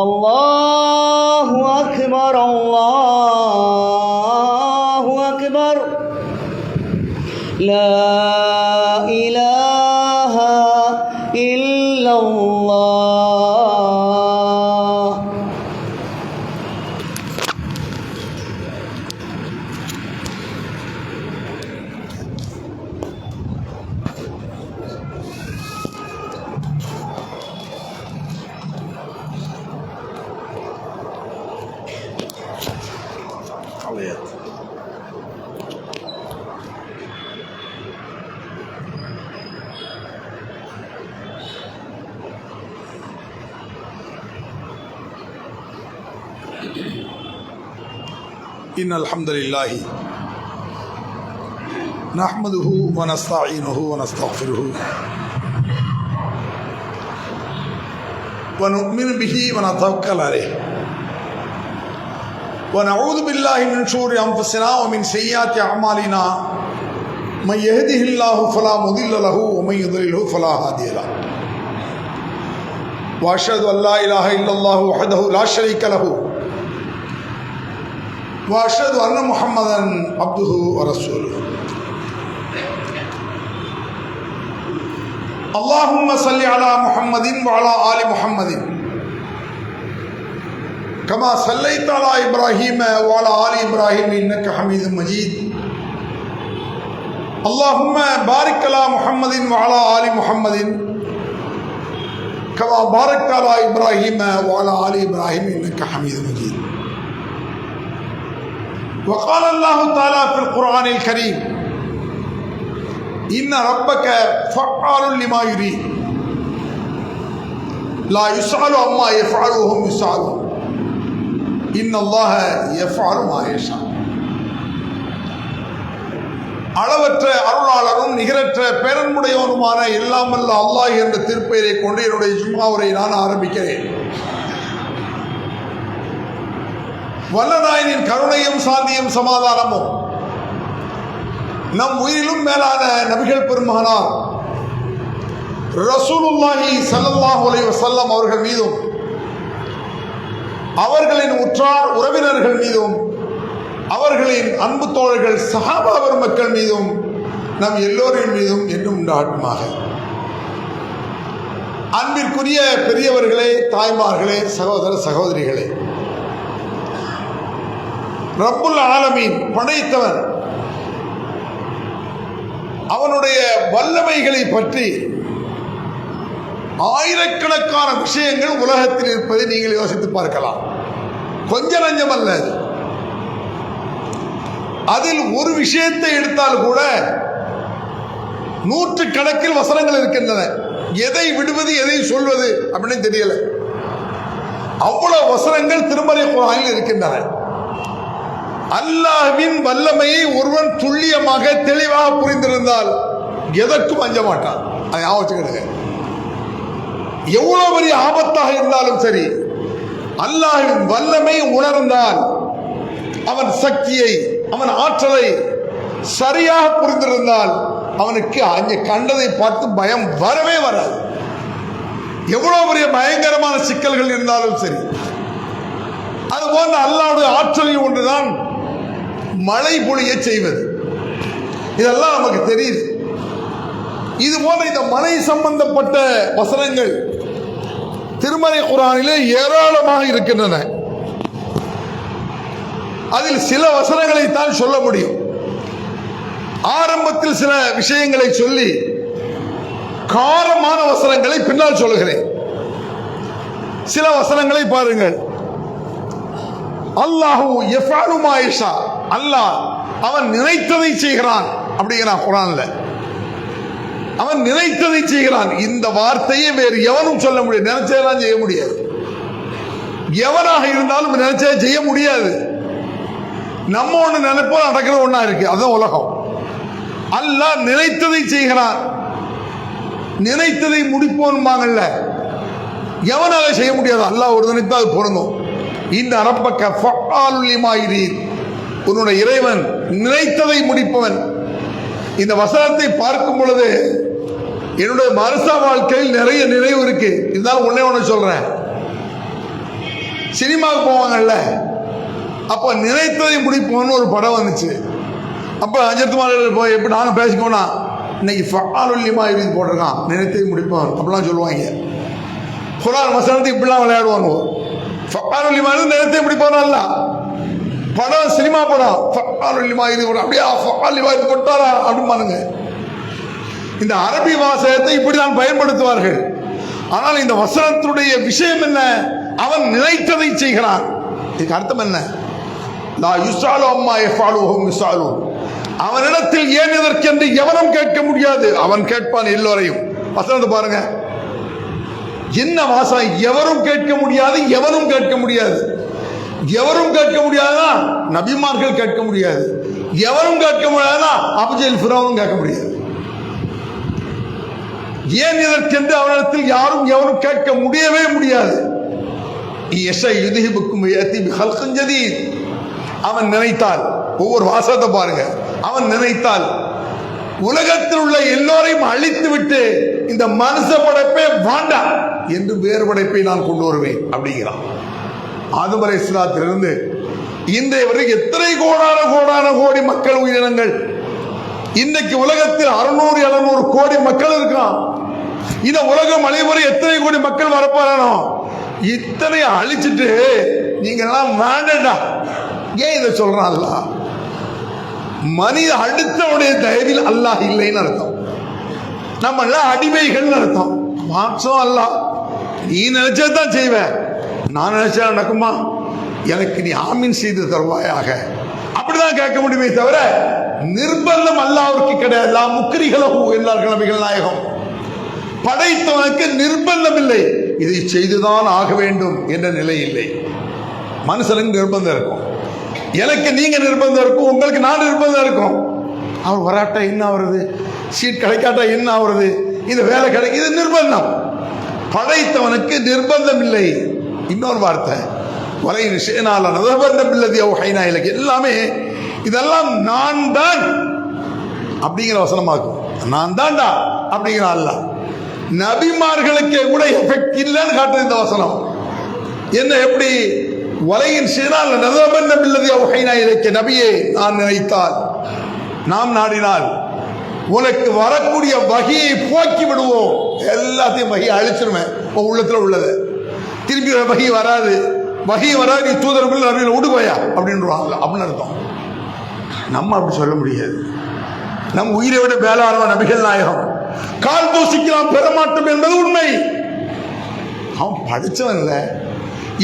الله أكبر الله أكبر لا إله إلا الله. إن الحمد لله نحمده ونستعينه ونستغفره ونؤمن به ونتوكل عليه ونعوذ بالله من شرور أنفسنا ومن سيئات أعمالنا من يهده الله فلا مضل له ومن يضلله فلا هادي له وأشهد أن لا إله إلا الله وحده لا شريك له وأشهد أن محمدا عبده ورسوله. اللهم صل على محمد وعلى آل محمد كما صليت على إبراهيم وعلى آل إبراهيم إنك حميد مجيد. اللهم بارك على محمد وعلى آل محمد كما باركت على إبراهيم وعلى آل إبراهيم إنك حميد مجيد. وقال الله تعالى في القرآن الكريم إن ربك فعال لما يريد لا يسأل عما يفعل وهم يسألون إن الله يفعل ما يشاء. அளவற்ற அருளாளரும் நிகரற்ற பேரன்புடையவனுமான எல்லாம் வல்ல அல்லாஹ் என்ற திருப்பெயரை கொண்டு என்னுடைய ஜும்மாவுரை நான் ஆரம்பிக்கிறேன். வல்லநாயனின் கருணையும் சாந்தியும் சமாதானமும் நம் உயிரிலும் மேலான நபிகள் பெருமகனார் ரசூலுல்லாஹி ஸல்லல்லாஹு அலைஹி வஸல்லம் அவர்கள் மீதும் அவர்களின் உற்றார் உறவினர்கள் மீதும் அவர்களின் அன்பு தோழர்கள் சஹாபா பெருமக்கள் மீதும் நம் எல்லோரின் மீதும் என்றும் உண்டாகட்டுமாக. அன்பிற்குரிய பெரியவர்களே, தாய்மார்களே, சகோதர சகோதரிகளே, ரப்புல் ஆலமீன் படைத்தவன் அவனுடைய வல்லமைகளை பற்றி ஆயிரக்கணக்கான விஷயங்கள் உலகத்தில் இருப்பதை நீங்கள் யோசித்து பார்க்கலாம். கொஞ்ச நஞ்சம் அல்ல. அதில் ஒரு விஷயத்தை எடுத்தால் கூட நூற்றுக்கணக்கில் வசனங்கள் இருக்கின்றன. எதை விடுவது எதை சொல்வது அப்படின்னு தெரியல. அவ்வளவு வசனங்கள் திருமறை குர்ஆனில் இருக்கின்றன. அல்லாஹ்வின் வல்லமையை ஒருவன் துல்லியமாக தெளிவாக புரிந்திருந்தால் எதற்கும் அஞ்ச மாட்டான். அதை ஞாபகம். எவ்வளவு பெரிய ஆபத்தாக இருந்தாலும் சரி, அல்லாஹ்வின் வல்லமை உணர்ந்தால் அவன் சக்தியை, அவன் ஆற்றலை சரியாக புரிந்திருந்தால் அவனுக்கு அங்கே கண்டதை பார்த்து பயம் வரவே வராது. எவ்வளவு பெரிய பயங்கரமான சிக்கல்கள் இருந்தாலும் சரி. அதுபோன்ற அல்லாஹ்வுடைய ஆற்றலில் ஒன்றுதான் மழை பொழிய செய்வது. இதெல்லாம் நமக்கு தெரியுது. இது போன்ற இந்த மழை சம்பந்தப்பட்ட வசனங்கள் திருமறை குர்ஆனிலே ஏராளமாக இருக்கின்றன. அதில் சில வசனங்களை தான் சொல்ல முடியும். ஆரம்பத்தில் சில விஷயங்களை சொல்லி காரமான வசனங்களை பின்னால் சொல்லுகிறேன். சில வசனங்களை பாருங்கள். அல்லாஹு யஃஅலு மா யஷா, அல்லாஹ் அவன் நினைத்ததை செய்கிறான் அப்படிங்கிறான் குர்ஆன்ல. அவன் நினைத்ததை செய்கிறான். இந்த வார்த்தையை வேறு எவனும் சொல்ல முடியாது. நினைச்சதெல்லாம் செய்ய முடியாது. எவனாக இருந்தாலும் நினைச்சதை செய்ய முடியாது. நம்ம ஒண்ணு நினைப்போம், நடக்கிற ஒண்ணா இருக்கு. அதுதான் உலகம். அல்லாஹ் நினைத்ததை செய்கிறான். நினைத்ததை முடிப்போன்பாங்கல்ல, எவனால செய்ய முடியாது. அல்லாஹ் ஒரு நினைத்தா அது பொருந்தும். இந்த ரப்பக ஃபஅலு லிமா யுரீத், உன்னுடைய இறைவன் நினைத்ததை முடிப்பவன். இந்த வசனத்தை பார்க்கும் பொழுது என்னுடைய மருசா வாழ்க்கையில் நிறைய நினைவு இருக்கு. இருந்தாலும் ஒண்ணு சொல்றேன். சினிமாவுக்கு போவாங்கல்ல, அப்ப நினைத்ததை முடிப்போம்னு ஒரு படம் வந்துச்சு. அப்ப அஜித்குமார் போய் எப்படி நாங்க பேசிக்கோனா, இன்னைக்கு ஃபஆலுல் லிமா யுரீத் போட்டிருக்கான், நினைத்ததை முடிப்போம் அப்படிலாம் சொல்லுவாங்க. குர்ஆன் வசனத்தை இப்படிலாம் விளையாடுவாங்க. ஃபஆலுல் லிமா நினைத்ததை முடிப்போம் அல்ல. படம் சினிமா படம் ஃபஆலுல் லிமா யுரீத் அப்படியே ஃபஆல் லிமா யுரீத் போட்டாரா அப்படிமானுங்க. இந்த அரபி வாசகத்தை இப்படிதான் பயன்படுத்துவார்கள். ஆனால் இந்த வசனத்துடைய விஷயம் என்ன? அவன் நினைத்ததை செய்கிறான். இதுக்கு அர்த்தம் என்ன? லா யுஸ்அலு அம்மா யஃஅலு வஹும் யுஸ்அலூன். அவனிடத்தில் ஏன் இதற்கென்று எவனும் கேட்க முடியாது, அவன் கேட்பான் எல்லோரையும். வசனத்தை பாருங்க, என்ன வாசம். எவரும் கேட்க முடியாது, எவனும் கேட்க முடியாது. எவரும் கேட்க முடியாதுன்னா நபிமார்கள் கேட்க முடியாது. எவரும் கேட்க முடியாதுன்னா அபூஜஹல் ஃபிரௌனும் கேட்க முடியாது. ஏன் இதற்கென்று அவனிடத்தில் யாரும் எவரும் கேட்க முடியவே முடியாது. அவன் நினைத்தால், ஒவ்வொரு வாசகத்தை பாருங்க, அவன் நினைத்தால் உலகத்தில் உள்ள எல்லோரையும் அழித்து விட்டு இந்த மனுஷ படைப்பே வேண்டாம் என்று வேறு படைப்பை நான் கொண்டு வருவேன் அப்படிங்கிறான். ஆதம் அலைஹிஸ்ஸலாத்திலிருந்து இன்றைய வரை எத்தனை கோடான கோடி மக்கள் உயிரினங்கள். இன்றைக்கு உலகத்தில் 600-700 கோடி மக்கள் இருக்கான். இந்த உலகம் அழிவரை எத்தனை கோடி மக்கள் வரப்பாரானோ, இத்தனை அழிச்சிட்டு நீங்க எல்லாம் வேண்டா. ஏன் இதை சொல்றான்? அல்லாஹ் மனித அடுத்தவுடைய தயவில் அல்லாஹ் இல்லைன்னு அர்த்தம். நம்ம எல்லாம் அடிமைகள் அர்த்தம். மாற்றம் அல்லாஹ் நீ நினைச்சதான் செய்வேன், நான் நினைச்சா நடக்குமா, எனக்கு நீ ஆமீன் செய்து தருவாயாக, அப்படிதான் கேட்க முடியுமே தவிர நிர்பந்தம் அல்லாஹ்வுக்கு கிடையாது. லா முக்ரிஹலஹு என்றார்கள் நபிகள் நாயகம். படைத்தவனுக்கு நிர்பந்தம் இல்லை, இதை செய்துதான் ஆக வேண்டும் என்ற நிலை இல்லை. மனுஷனுக்கு நிர்பந்தம் இருக்கும். எனக்கு நீங்க நிர்பந்தம் இருக்கும், உங்களுக்கு நான் நிர்பந்தம் இருக்கும். அவர் வராட்டா என்ன ஆகுறது, சீட் கிடைக்காட்டா என்ன ஆகுறது, இந்த வேலை கிடைக்கும், இது நிர்பந்தம். படைத்தவனுக்கு நிர்பந்தம் இல்லை. இன்னொரு வார்த்தை, வலை விஷயனால நிர்பந்தம் இல்லது ஹைனா இலக்கு, எல்லாமே இதெல்லாம் நான் தான் அப்படிங்கிற வசனமாக்கும். நான் தான்டா அப்படிங்கிற அல்லாஹ். நபிமார்களுக்கு கூட எஃபெக்ட் இல்லைன்னு காட்டுது இந்த வசனம். என்ன எப்படி? வலையின் சினால் நிர்பந்தம் இல்லது ஹைனா இலக்கு, நபியே நான் நினைத்தால், நாம் நாடினால் உனக்கு வரக்கூடிய வகையை போக்கி விடுவோம். எல்லாத்தையும் வகையை அழிச்சிருவேன் உள்ளத்துல உள்ளது. திரும்பி வகை வராது, வகை வராது, நீ தூதர்கள் நபியில் விடுவாயா அப்படின்றாங்க. அப்படின்னு அர்த்தம். நம்ம அப்படி சொல்ல முடியாது. நம் உயிரை விட மேலானவ நபிகள் நாயகம். கால் தூசிக்கலாம் பெறமாட்டோம் என்பது உண்மை. அவன் படிச்சவன் இல்ல.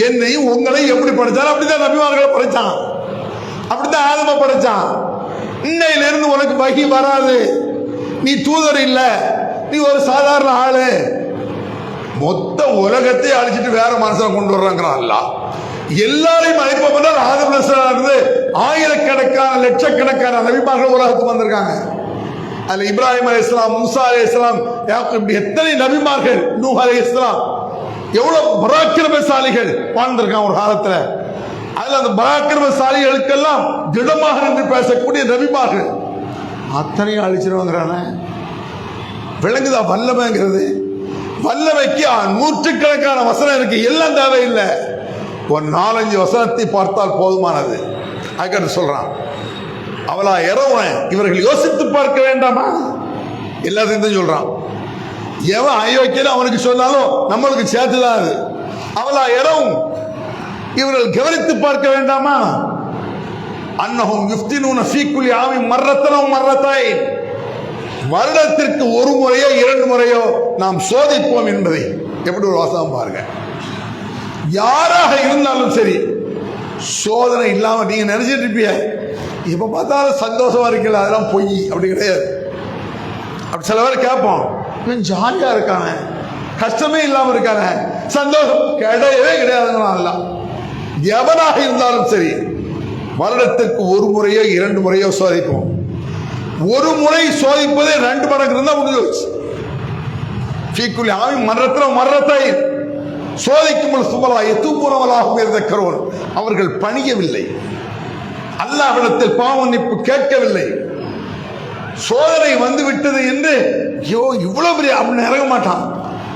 என்னையும் உங்களையும் எப்படி படிச்சாலும் அப்படித்தான் நபிமார்களை படைச்சான், அப்படித்தான் ஆதம படைச்சான். இன்னையிலிருந்து உனக்கு வகி வராது, நீ தூதர் இல்ல, நீ ஒரு சாதாரண ஆளு. மொத்த உலகத்தை அழிச்சிட்டு வேற மனுஷனை கொண்டு வர்றாங்கிறான் அல்லாஹ். எல்லாரையும் அழைப்போம். ஆதம் இருந்து ஆயிரக்கணக்கான லட்சக்கணக்கான நபிமார்கள் உலகத்துக்கு வந்திருக்காங்க. அதுல இப்ராஹிம் அலைஹிஸ்ஸலாம், மூசா அலைஹிஸ்ஸலாம், யாக்கூப், எத்தனை நபிமார்கள், நூஹ் அலைஹிஸ்ஸலாம், எவ்வளவு பராக்கிரமசாலிகள் வாழ்ந்திருக்காங்க ஒரு காலத்துல. அதுல அந்த பராக்கிரமசாலிகளுக்கெல்லாம் திடமாக நின்று பேசக்கூடிய நபிமார்கள் அத்தனையும் அழிச்சிருவாங்கிறான. விளங்குதா வல்லமைங்கிறது? வல்லமைக்கு நூற்றுக்கணக்கான வசனம் இருக்கு, எல்லாம் தேவையில்லை. ஒரு 4-5 வசனத்தை பார்த்தால் போதுமானது. அதுக்கு சொல்றான், அவளா இரவன் இவர்கள் யோசித்து பார்க்க வேண்டாமா? எல்லாத்தையும் தான் சொல்றான். எவன் அயோக்கியன்னு அவனுக்கு சொன்னாலும் நம்மளுக்கு சேர்த்துதான் அது. அவளா இரவும் இவர்கள் கவனித்து பார்க்க வேண்டாமா? அன்னஹும் யுஃப்தினூன ஃபீ குல்லி ஆமின் மர்ரத்தன் அவ் மர்ரத்தைன், வருடத்திற்கு ஒரு முறையோ 2 முறையோ நாம் சோதிப்போம் என்பதை. எப்படி ஒரு வாசகம் பாருங்க. யாராக இருந்தாலும் சரி, சோதனை இல்லாம நீங்க நினைச்சிட்டு இருப்பீங்க, இப்ப பார்த்தாலும் சந்தோஷமா இருக்கல, அதெல்லாம் பொய். அப்படி கிடையாது. அப்படி சில பேர் கேட்போம், ஜாலியா இருக்காங்க, கஷ்டமே இல்லாம இருக்காங்க, சந்தோஷம் கிடையவே கிடையாதுங்களா? எவனாக இருந்தாலும் சரி, வருடத்திற்கு ஒரு முறையோ 2 முறையோ சோதிப்போம். ஒரு முறை சோதிப்பதே 2 மடங்கு இருந்தா முடிஞ்சு. ஃபீக்குல் ஆமி மர்ரத்தன் மர்ரத்தை சோதிக்கும் சுமலா எத்துப்புறவலாக இருக்கிறோம். அவர்கள் பணியவில்லை, அல்லாஹ்விடத்தில் பாவ மன்னிப்பு கேட்கவில்லை. சோதனை வந்து விட்டது என்று ஐயோ இவ்வளவு பெரிய அப்படின்னு இறங்க மாட்டான்.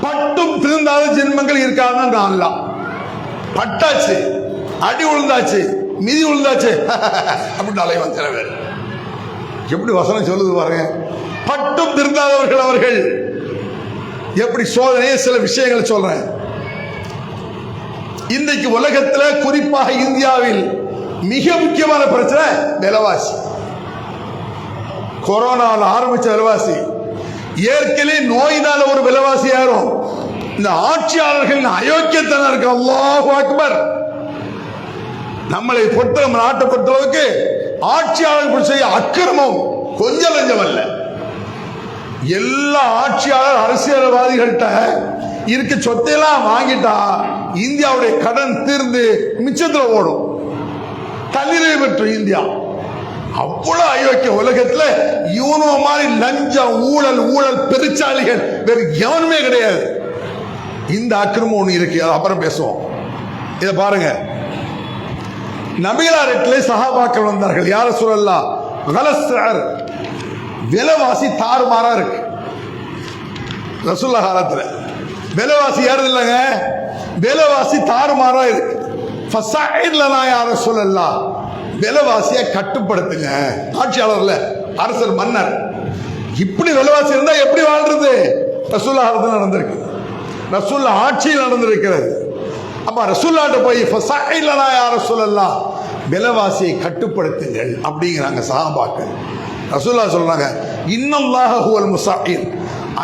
பட்டும் திருந்தாத ஜென்மங்கள் இருக்காதுன்னு அல்ல. பட்டாச்சு, அடி விழுந்தாச்சு, மிதி விழுந்தாச்சு அப்படின்னு அலைவான் சில பேர். எப்படி வசனம் சொல்லுது பாருங்க. பட்டும் திருந்தாதவர்கள் அவர்கள். எப்படி சோதனையே சில விஷயங்களை சொல்றேன். இன்றைக்கு உலகத்தில் குறிப்பாக இந்தியாவில் மிக முக்கியமான பிரச்சனை விலைவாசி. கொரோனாவில் ஆரம்பிச்ச விலைவாசி, ஏற்கனவே நோயினால ஒரு விலைவாசி ஏறும். இந்த ஆட்சியாளர்கள் அயோக்கியத்தனம் இருக்கு. அல்லாஹு அக்பர். நம்மளை பொறுத்த நம்ம நாட்டை பொறுத்தளவுக்கு ஆட்சியாளர்கள் செய்ய அக்கிரமம் கொஞ்சம் லஞ்சம் அல்ல. எல்லா ஆட்சியாளர் அரசியல்வாதிகள்கிட்ட இருக்க சொத்தையெல்லாம் வாங்கிட்டா இந்தியாவுடைய கடன் தீர்ந்து மிச்சத்தில் ஓடும். தண்ணீரை பெற்ற இந்தியா அவ்வளவு அயோக்கிய. உலகத்துல யூனோ மாதிரி லஞ்சம் ஊழல் பெருச்சாளிகள் வேறு எவனுமே கிடையாது. இந்த அக்கிரமம் ஒண்ணு இருக்கு, அப்புறம் பேசுவோம். இதை பாருங்க. நபிகளாரிடத்திலே சஹாபாக்கள் வந்தார்கள். யார சொல்லலாம், விலைவாசி தாறுமாறா இருக்கு. ரசூலுல்லாஹ் காலத்துல விலைவாசி ஏறுது இல்லைங்க, விலைவாசி தாறுமாறா இருக்கு. யார சொல்லலாம், விலைவாசியை கட்டுப்படுத்துங்க. ஆட்சியாளர்ல அரசர் மன்னர் இப்படி விலைவாசி இருந்தா எப்படி வாழ்றது? ரசூலுல்லாஹ் காலத்துல நடந்திருக்கு, ரசூலுல்லாஹ் ஆட்சியில் நடந்திருக்கிறது. அப்ப ரசூலுல்லாஹ்ட்ட போய் யார சொல்லலாம், விலைவாசியை கட்டுப்படுத்துங்கள் அப்படிங்கிறாங்க சஹாபாக்கள். ரசூலுல்லாஹ் சொல்றாங்க, இன்னல்லாஹு ஹுவல் முஸாஇர்,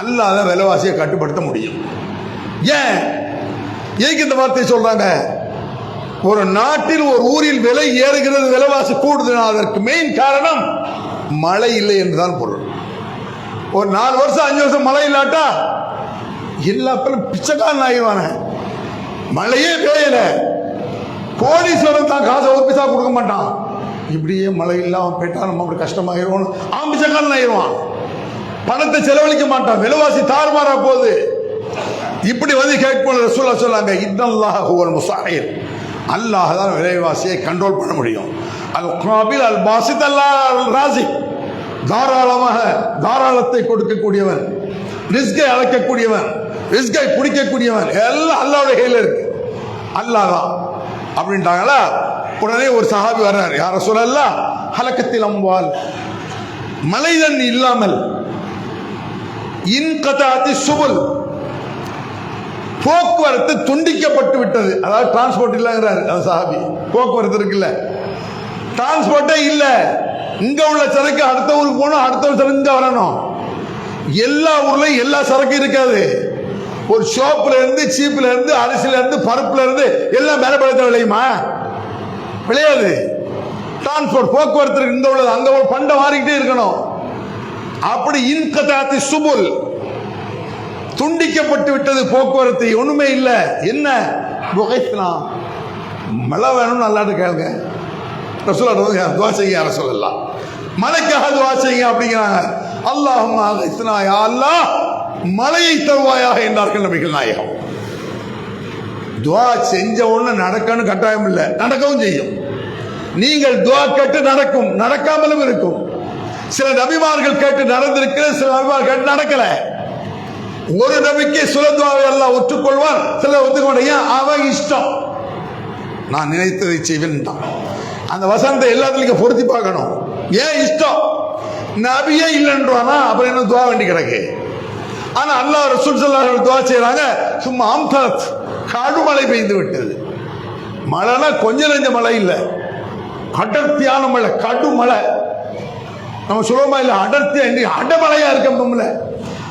அல்லாஹ் தான் விலைவாசியை கட்டுப்படுத்த முடியும். ஏன் இந்த வார்த்தை சொல்றாங்க? ஒரு நாட்டில் ஒரு ஊரில் விலை ஏறுகிறது, விலைவாசி கூடுதுன்னா அதற்கு மெயின் காரணம் மழை இல்லை என்றுதான் பொருள். ஒரு 4 வருஷம் 5 வருஷம் மழை இல்லாட்டா எல்லா பேரும் பிச்சைக்காரன் ஆகிடுவான. மழையே பெய்யல, கோடீஸ்வரன் தான் காசை ஒரு பைசா கொடுக்க மாட்டான். இப்படியே மழை இல்லாம போயிட்டா நம்ம அப்படி கஷ்டமாகிடுவோம், பிச்சைக்காரன் ஆகிடுவான். பணத்தை செலவழிக்க மாட்டான், விலைவாசி தாறுமாறா போகுது. இப்படி வந்து கேட்போம். ரசூலுல்லாஹ் சொன்னாங்க, இன்னல்லாஹு ஹுவல் முஸாஇர், அல்லாஹ் தான் விலைவாசியை கண்ட்ரோல் பண்ண முடியும். அல் காபில் அல் பாசித் அல்லாஹ் ராஸிக், தாராளமாக தாராளத்தை கொடுக்கக்கூடியவன், ரிஸ்கை அளக்கக்கூடியவன், ரிஸ்கை பிடிக்கக்கூடியவன், எல்லாம் அல்லாஹ்வுடைய கையில் இருக்கு. அல்லாஹ் தான் அப்படின்ட்டாங்களா. உடனே ஒரு சஹாபி வர்றார். யார சொல்லலாம், ஹலக்கத்தில் அம்வால், மழை தண்ணி இல்லாமல் இன்கதாத்தி சுபுல், போக்குவரத்து துண்டிக்கப்பட்டு விட்டது. அதாவது டிரான்ஸ்போர்ட் இல்லைங்கிறார் சஹாபி. போக்குவரத்து இருக்குல்ல, டிரான்ஸ்போர்ட்டே இல்ல. இங்க உள்ள சரக்கு அடுத்த ஊருக்கு போகணும், அடுத்த சரக்கு இங்க வரணும். எல்லா ஊர்லயும் எல்லா சரக்கு இருக்காது. ஒரு ஷாப்ல இருந்து, சீப்ல இருந்து, அரிசில இருந்து, பருப்புல இருந்து எல்லாம் மேலப்படுத்த விளையுமா? விளையாது. டிரான்ஸ்போர்ட் போக்குவரத்து இங்க உள்ளது, அங்க ஒரு பண்டை மாறிக்கிட்டே இருக்கணும். அப்படி இன்கதாத்தி சுபுல், துண்டிக்கப்பட்டு விட்டது போக்குவரத்து, ஒண்ணுமே இல்ல. என்ன புகைத்தான், மழை வேணும், நல்லாட்டு கேளுங்க. ரசூலுல்லாஹ் துஆ செய்யுங்க, ரசூலுல்லாஹ் மழைக்காக துஆ செய்யுங்க அப்படிங்கிறாங்க. அல்லாஹும்ம அக்ஸினா, யா அல்லாஹ் மழையை தருவாயாக என்றார்கள் நபிகள் நாயகம். துஆ செஞ்ச உடனே நடக்கணும் கட்டாயம் இல்லை, நடக்கவும் செய்யும். நீங்கள் துஆ கேட்டு நடக்கும், நடக்காமலும் இருக்கும். சில நபிமார்கள் கேட்டு நடந்திருக்கிறது, சில நபிமார்கள் கேட்டு நடக்கல. ஒரு நபிக்கு சில துஆவை அல்லாஹ் ஒற்றுக்கொள்வான், சில ஒத்துக்க மாட்டேன். அவன் இஷ்டம், நான் நினைத்ததை செய்வேன். அந்த வசனத்தை எல்லாத்துலயும் பொருத்தி பார்க்கணும். ஏன் இஷ்டம்? நபியே இல்லைன்றானா, அப்புறம் என்ன துஆ வேண்டி கிடக்கு? ஆனா அல்லாஹ் ரசூல் ஸல்லல்லாஹு அலைஹி வஸல்லம் துஆ செய்றாங்க. சும்மா அம்தத், கடுமழை பெய்து விட்டது. மழைனா கொஞ்சம் நெஞ்ச மழை இல்லை, அடர்த்தியான மழை, கடுமழை. நம்ம சொல்லுவோமா இல்லை, அடர்த்தியா இன்னைக்கு அடமழையா இருக்கோம்ல,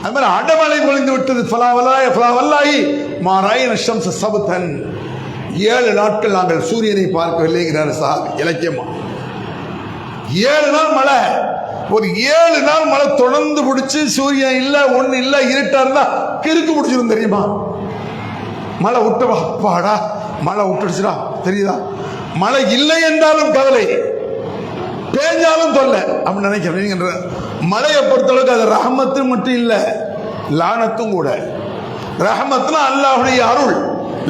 அது மாதிரி அடமழை பொழிந்து விட்டது. ஃபலாவல்லாஹி மாராயின ஷம்ஸ சபதன், 7 நாட்கள் நாங்கள் சூரியனை பார்க்கவில்லைங்கிறார் சஹாபி. இலக்கியமா 7 நாள் மழை, ஒரு 7 நாள் மழை தொடர்ந்து பிடிச்சு, சூரியன் இல்ல, ஒண்ணு இல்ல, இருட்டா இருந்தா கிறுக்கு பிடிச்சிரும் தெரியுமா? மழை விட்டவா, அப்பாடா மழை விட்டுடுச்சுடா தெரியுதா? மழை இல்லை என்றாலும் கவலை, பேஞ்சாலும் தொல்லை அப்படின்னு நினைக்கிறேன். மழையை பொறுத்தளவுக்கு அது ரஹமத்து மட்டும் இல்ல, லானத்தும் கூட. ரஹமத்னா அல்லாஹ்வுடைய அருள்,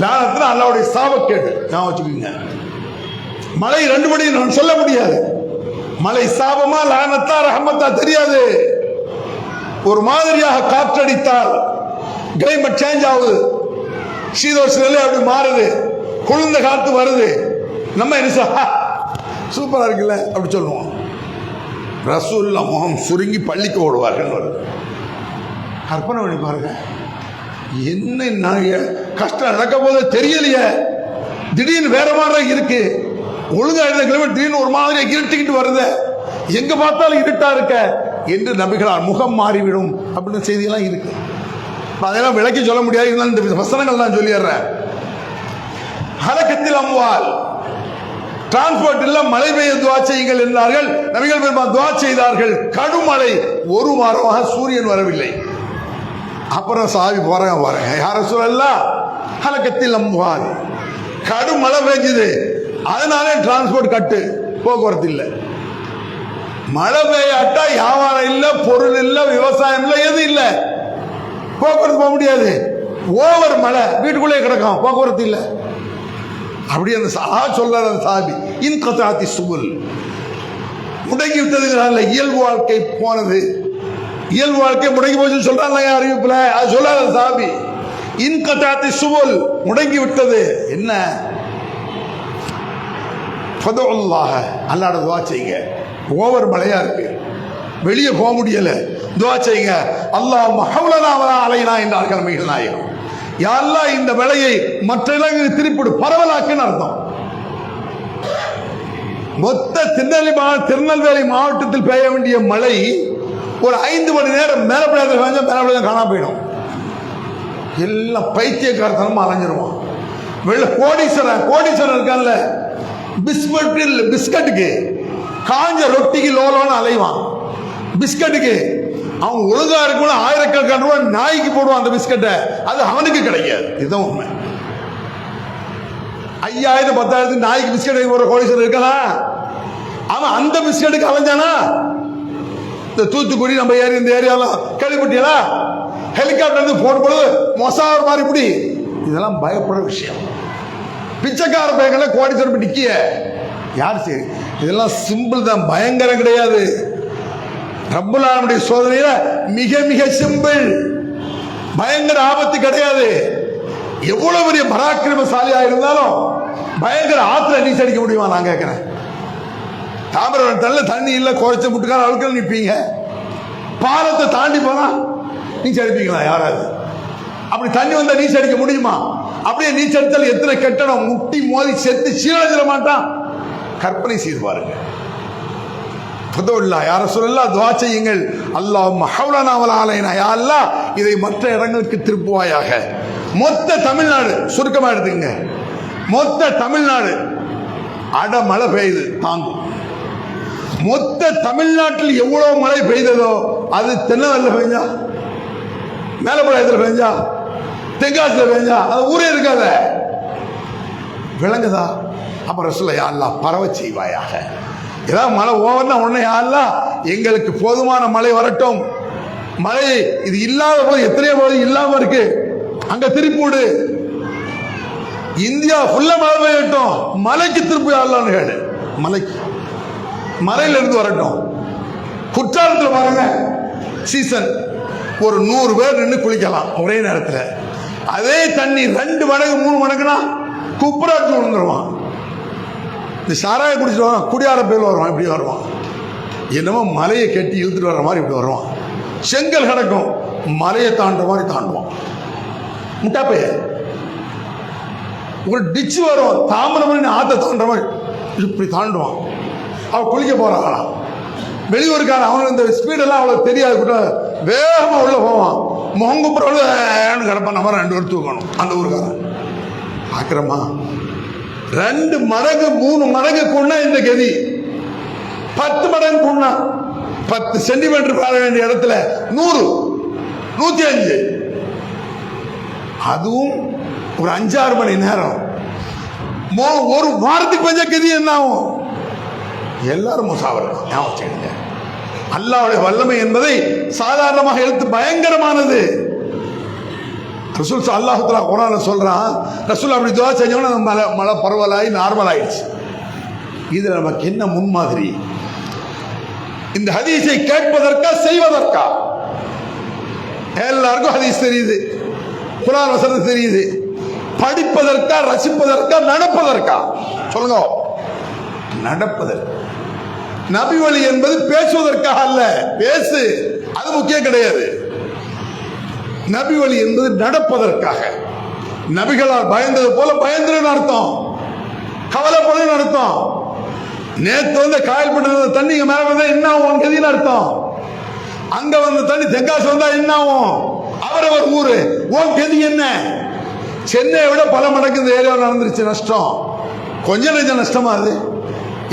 லானத்னா அல்லாஹ்வுடைய சாபக்கேடு. நான் வச்சுக்கோங்க, மழை 2 படி நான் சொல்ல முடியாது. மழை சாபமா லானத்தா ரஹமத்தா தெரியாது. ஒரு மாதிரியாக காற்றடித்தால் கிளைமேட் சேஞ்ச் ஆகுது, சீதோஷ நிலை அப்படி மாறுது, குளிர்ந்த காத்து வருது, நம்ம என்ன சூப்பரா இருக்குல்ல அப்படி சொல்லுவோம். ரசூலுல்லாஹ் முகம் சுருங்கி பள்ளிக்கு ஓடுவார்கள். கற்பனை பண்ணி பாருங்க, என்ன கஷ்டம் நடக்க போது தெரியலையே, திடீர்னு வேற மாதிரி இருக்கு, ஒழுங்கா இருந்த கிழமை திடீர்னு ஒரு மாதிரி இருட்டிக்கிட்டு வருது, எங்க பார்த்தாலும் இருட்டா இருக்க என்று நபிகளார் முகம் மாறிவிடும் அப்படின்னு செய்தியெல்லாம் இருக்கு. அதெல்லாம் விளக்கி சொல்ல முடியாது, இருந்தாலும் இந்த வசனங்கள் நான் சொல்லிடுறேன். ஹலகத்தில் அம்வால், டிரான்ஸ்போர்ட் இல்ல, மழை பெய்ய துவா செய்யுங்கள் என்றார்கள் நபிகள் பெருமான். துவா செய்தார்கள், கடுமழை, ஒரு வாரமாக சூரியன் வரவில்லை. அப்புறம் சாவி போறாங்க பாருங்க, யார சொல்லலாம், ஹலகத்தில் அம்வால், கடுமழை பெய்யுது, அதனால டிரான்ஸ்போர்ட் கட்டு, போக்குவரத்து இல்லை. மழை பெய்யாட்டா வியாபாரம் இல்லை, பொருள் இல்லை, விவசாயம் இல்லை, எது இல்லை, போக்குவரத்து போக முடியாது. ஓவர் மழை, வீட்டுக்குள்ளே கிடக்கும், போக்குவரத்து இல்லை. அப்படி அந்த சொல்றாரு அந்த சாபி, இன்கதாத்தி சுபுல், முடங்கி விட்டதுனால இயல்பு வாழ்க்கை போனது, இயல்பு வாழ்க்கை முடங்கி போச்சு சொல்றாங்க அறிவிப்புல, அது சொல்றாரு அந்த சாபி. இன்கதாத்தி சுபுல், முடங்கி விட்டது. என்ன? ஃபதுல்லாஹ், அல்லாஹ்ட துஆ செய்யுங்க. ஓவர் மழையா இருக்கு, வெளியே போக முடியல, துஆ செய்யுங்க. அல்லாஹும்ம ஹவ்லனா வலா அலைனா என்றார்கள் நபிகள் நாயகம். யா அல்லாஹ், இந்த மழையை மற்ற இடங்களுக்கு திருப்பிடு, பரவலாக்குன்னு அர்த்தம். மொத்த திருநெல்வேலி மாவட்டத்தில் பெய்ய வேண்டிய மழை ஒரு 5 மணி நேரம் மேலப்படையாத மேலப்படையாக காணா போயிடும். எல்லாம் பைத்தியக்காரத்தனமா அலைஞ்சிருவான். கோடீஸ்வரன் இருக்கான்ல, பிஸ்கட்டுக்கு, காஞ்ச ரொட்டிக்கு லோலோன்னு அலைவான். பிஸ்கட்டுக்கு அவன் ஒழுங்கா இருக்கும், ஆயிரக்கணக்கான ரூபாய் நாய்க்கு போடுவான் அந்த பிஸ்கட்டை, அது அவனுக்கு கிடைக்காது. இதுதான் உண்மை. 5000 10,000 நாய்க்கு பிஸ்கட் ஒரு கோடீஸ்வரர் இருக்கலாம், அவன் அந்த பிஸ்கட்டுக்கு அலைஞ்சானா? இந்த தூத்துக்குடி நம்ம ஏரியா, இந்த ஏரியாலாம் கேள்விப்பட்டியலா, ஹெலிகாப்டர் இருந்து போடும்போது மொசாவர் மாதிரி இப்படி, இதெல்லாம் பயப்படுற விஷயம். பிச்சைக்கார பையங்களை கோடீஸ்வரர் நிக்கிய யார் சரி, இதெல்லாம் சிம்பிள் தான், பயங்கரம் கிடையாது. ரப்புல் ஆலமீனுடைய சோதனையில மிக மிக சிம்பிள், பயங்கர ஆபத்து கிடையாது. எவ்வளவு பெரிய பராக்கிரமசாலியா இருந்தாலும் பயங்கர ஆத்துல நீச்சல் அடிக்க முடியுமா? நான் கேட்கிறேன். தாமிரபரணி தண்ணி இல்ல, குறைச்ச முட்டுக்கார அழுக்கல் நிற்பீங்க, பாலத்தை தாண்டி போனா நீச்சல் அடிப்பீங்களா? யாராவது அப்படி தண்ணி வந்தா நீச்சல் அடிக்க முடியுமா? அப்படியே நீச்சல் அடித்தால் எத்தனை கெட்டணும், முட்டி மோதி செத்து சீரழிச்சிட மாட்டான். கற்பனை செய்து பாருங்க. யார சொல்லலாம், துஆ செய்யுங்கள். அல்லாஹும்ம ஹவ்லனா வலா அலைனா, யா அல்லாஹ், இதை மற்ற இடங்களுக்கு திருப்புவாயாக. மொத்த தமிழ்நாடு சுருக்கமா எடுத்துங்க, மொத்த தமிழ்நாடு அடமழை பெய்யுது, தாங்கும். மொத்த தமிழ்நாட்டில் எவ்வளவு மழை பெய்ததோ அது தென்னவெல்ல பெஞ்சா, மேலப்படையத்தில் பெஞ்சா, தென்காசியில் பெஞ்சா, அது ஊரே இருக்காத, விளங்குதா? அப்ப ரசூலுல்லாஹ், யா அல்லாஹ் பரவ செய்வாயாக. ஏதாவது மழை ஓவர்னா உடனே யா அல்லாஹ் எங்களுக்கு போதுமான மழை வரட்டும். மழை இது இல்லாத போது எத்தனையோ போது இல்லாம இருக்கு, அங்க திருப்பி விடு. இந்தியா ஃபுல்லா மழை பெய்யட்டும், மலைக்கு திருப்பி ஆடலான்னு கேடு, மலைக்கு மலையில இருந்து வரட்டும். குற்றாலத்தில் பாருங்க, சீசன் ஒரு 100 பேர் நின்று குளிக்கலாம் ஒரே நேரத்தில். அதே தண்ணி 2 மடங்கு 3 மடங்குனா குப்புராட்சி விழுந்துருவான். இந்த சாராய குடிச்சிட்டு வருவான், குடியார பேர் வருவான், இப்படி வருவான். என்னமோ மலையை கட்டி இழுத்துட்டு வர்ற மாதிரி இப்படி வருவான். செங்கல் கிடக்கும், மலையை தாண்டுற மாதிரி தாண்டுவான். முட்டாப்பைய ஒரு டிச்சு வரும், தாமிரபரணி ஆத்த தாண்டுற மாதிரி இப்படி தாண்டுவான். அவன் குளிக்க போறாங்களா, வெளியூருக்கார அவனுக்கு இந்த ஸ்பீடெல்லாம் அவ்வளவு தெரியாது, வேகமா உள்ள போவான். முகங்குப்புற கிடப்பான். நம்ம 2 பேர் தூக்கணும். அந்த ஊருக்காரன் ஆக்கிரமா 2 மடங்கு 3 மடங்கு கூண்ணா இந்த கதி, 10 மடங்கு கூண்ணா 10 சென்டிமீட்டர் பாட வேண்டிய இடத்துல 100 105. அதுவும் ஒரு 5-6 மணி நேரம், ஒரு வாரத்துக்கு பெஞ்ச கதி என்ன ஆகும்? எல்லாரும் முசாவர். அல்லாஹ்வுடைய வல்லமை என்பதை சாதாரணமாக எழுத்து பயங்கரமானது. ரசூல் அல்லாஹ் தஆலா குர்ஆன்ல சொல்றான், ரசூல் அப்படி துஆ செஞ்சவங்க மழை பரவலாகி நார்மல் ஆயிடுச்சு. இதுல நமக்கு என்ன முன்மாதிரி? இந்த ஹதீஸை கேட்பதற்கா செய்வதற்கா? எல்லாருக்கும் ஹதீஸ் தெரியுது, குர்ஆன் வசனம் தெரியுது. படிப்பதற்கா, ரசிப்பதற்கா, நடப்பதற்கா? சொல்லுங்க. நடப்பதற்கு. நபி வழி என்பது பேசுவதற்காக அல்ல. பேசு, அது முக்கியம் கிடையாது. நபி வழி என்பது நடப்பதற்காக. நபிகளால் பயந்தது போல பயந்துன்னு அர்த்தம், கவலைப்படுன்னு அர்த்தம். நேற்று வந்து காயல்பட்டு தண்ணி இங்க மேல வந்தா என்ன ஆகும் கதின்னு அர்த்தம். அங்க வந்த தண்ணி தென்காசி வந்தா என்ன ஆகும், அவரவர் ஊரு, உன் கதி என்ன? சென்னையை விட பல மடங்கு இந்த ஏரியாவில் நடந்துருச்சு நஷ்டம். கொஞ்சம் நெஞ்ச நஷ்டமா அது.